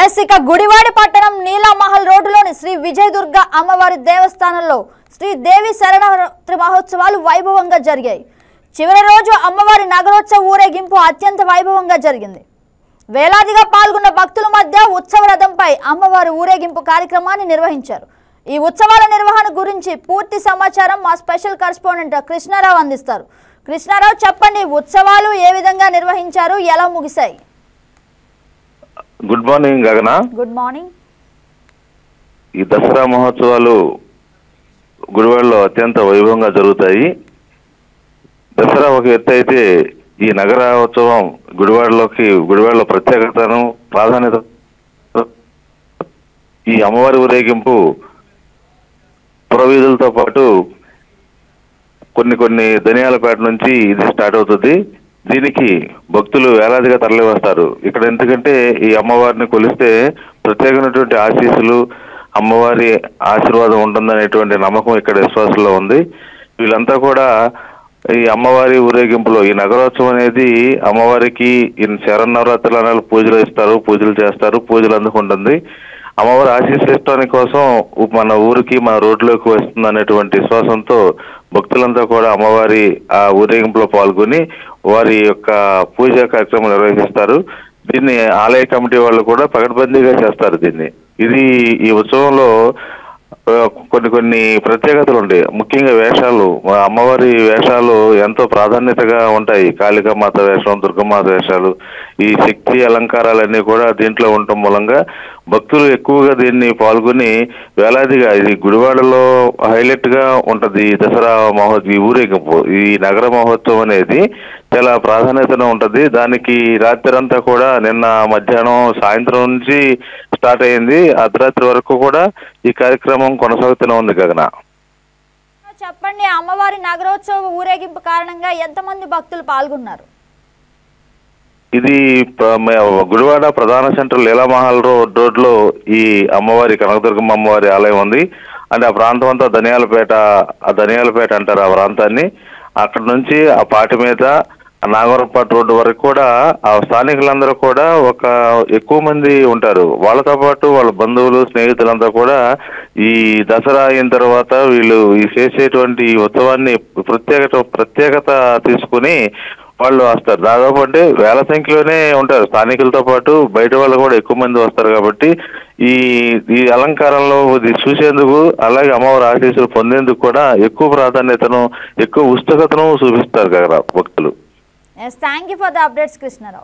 ఇక గుడివాడ పట్టణం నీలామహల్ రోడ్డులోని శ్రీ విజయదుర్గ అమ్మవారి దేవస్థానంలో శ్రీ దేవి శరణవరాత్రి మహోత్సవాలు వైభవంగా జరిగాయి. చివరి రోజు అమ్మవారి నగరోత్సవ ఊరేగింపు అత్యంత వైభవంగా జరిగింది. వేలాదిగా పాల్గొన్న భక్తుల మధ్య ఉత్సవ రథంపై అమ్మవారి ఊరేగింపు కార్యక్రమాన్ని నిర్వహించారు. ఈ ఉత్సవాల నిర్వహణ గురించి పూర్తి సమాచారం మా స్పెషల్ కరెస్పాండెంట్ కృష్ణారావు అందిస్తారు. కృష్ణారావు, చెప్పండి, ఉత్సవాలు ఏ విధంగా నిర్వహించారు, ఎలా ముగిశాయి? గుడ్ మార్నింగ్ గగన. Good morning. ఈ దసరా మహోత్సవాలు గుడివాడలో అత్యంత వైభవంగా జరుగుతాయి. దసరా ఒక ఎత్తు అయితే ఈ నగర ఉత్సవం గుడివాడలో ప్రత్యేకతను ప్రాధాన్యత. ఈ అమ్మవారి ఊరేగింపు పురవీధులతో పాటు కొన్ని ధనియాలపేట నుంచి ఇది స్టార్ట్ అవుతుంది. దీనికి భక్తులు వేలాదిగా తరలి వస్తారు. ఇక్కడ ఎందుకంటే ఈ అమ్మవారిని కొలిస్తే ప్రత్యేకమైనటువంటి ఆశీస్సులు, అమ్మవారి ఆశీర్వాదం ఉంటుందనేటువంటి నమ్మకం ఇక్కడ విశ్వాసంలో ఉంది. వీళ్ళంతా కూడా ఈ అమ్మవారి ఊరేగింపులో ఈ నగరోత్సవం అనేది అమ్మవారికి శరన్నవరాత్రులు అనే పూజలు చేస్తారు, పూజలు అందుకుంటుంది. అమ్మవారి ఆశీస్సులు ఇష్టానికి కోసం మన ఊరికి, మన రోడ్లోకి వస్తుంది అనేటువంటి విశ్వాసంతో భక్తులంతా కూడా అమ్మవారి ఆ ఊరేగింపులో పాల్గొని వారి యొక్క పూజా కార్యక్రమం నిర్వహిస్తారు. దీన్ని ఆలయ కమిటీ వాళ్ళు కూడా పకడ్బందీగా చేస్తారు. ఈ ఉత్సవంలో కొన్ని ప్రత్యేకతలు ఉంటాయి. ముఖ్యంగా వేషాలు, అమ్మవారి వేషాలు ఎంతో ప్రాధాన్యతగా ఉంటాయి. కాళికామాత వేషం, దుర్గమాత వేషాలు, ఈ శక్తి అలంకారాలన్నీ కూడా దీంట్లో ఉండటం మూలంగా భక్తులు ఎక్కువగా దీన్ని పాల్గొని వేలాదిగా, ఇది గుడివాడలో హైలైట్ గా ఉంటది. ఈ దసరా ఈ ఊరేగింపు, ఈ నగర మహోత్సవం అనేది చాలా ప్రాధాన్యతను ఉంటది. దానికి రాత్రి కూడా నిన్న మధ్యాహ్నం సాయంత్రం నుంచి స్టార్ట్ అయింది. అర్ధరాత్రి వరకు కూడా ఈ కార్యక్రమం కొనసాగుతూనే ఉంది. గగన, చెప్పండి, అమ్మవారి నగరోత్సవ ఊరేగింపు కారణంగా ఎంతమంది భక్తులు పాల్గొన్నారు? ఇది గుడివాడ ప్రధాన సెంటర్ లీలామహల్ రోడ్లో ఈ అమ్మవారి కనకదుర్గమ్మ అమ్మవారి ఆలయం ఉంది. అంటే ఆ ప్రాంతం అంతా ధనియాలపేట అంటారు ఆ ప్రాంతాన్ని. అక్కడ నుంచి ఆ పాటి మీద నాగవరపాటు రోడ్డు వరకు కూడా ఆ స్థానికులందరూ కూడా ఎక్కువ మంది ఉంటారు. వాళ్ళతో పాటు వాళ్ళ బంధువులు, స్నేహితులంతా కూడా ఈ దసరా అయిన తర్వాత వీళ్ళు ఈ చేసేటువంటి ఈ ఉత్సవాన్ని ప్రత్యేకత తీసుకుని వాళ్ళు వస్తారు. దాదాపు అంటే వేల సంఖ్యలోనే ఉంటారు. స్థానికులతో పాటు బయట వాళ్ళు కూడా ఎక్కువ మంది వస్తారు. కాబట్టి ఈ అలంకారంలో ఇది చూసేందుకు, అలాగే అమ్మవారి ఆశీస్సులు పొందేందుకు కూడా ఎక్కువ ప్రాధాన్యతను, ఎక్కువ ఉత్సుకతను చూపిస్తారు కదా భక్తులు. Yes, thank you for the updates, Krishnarao.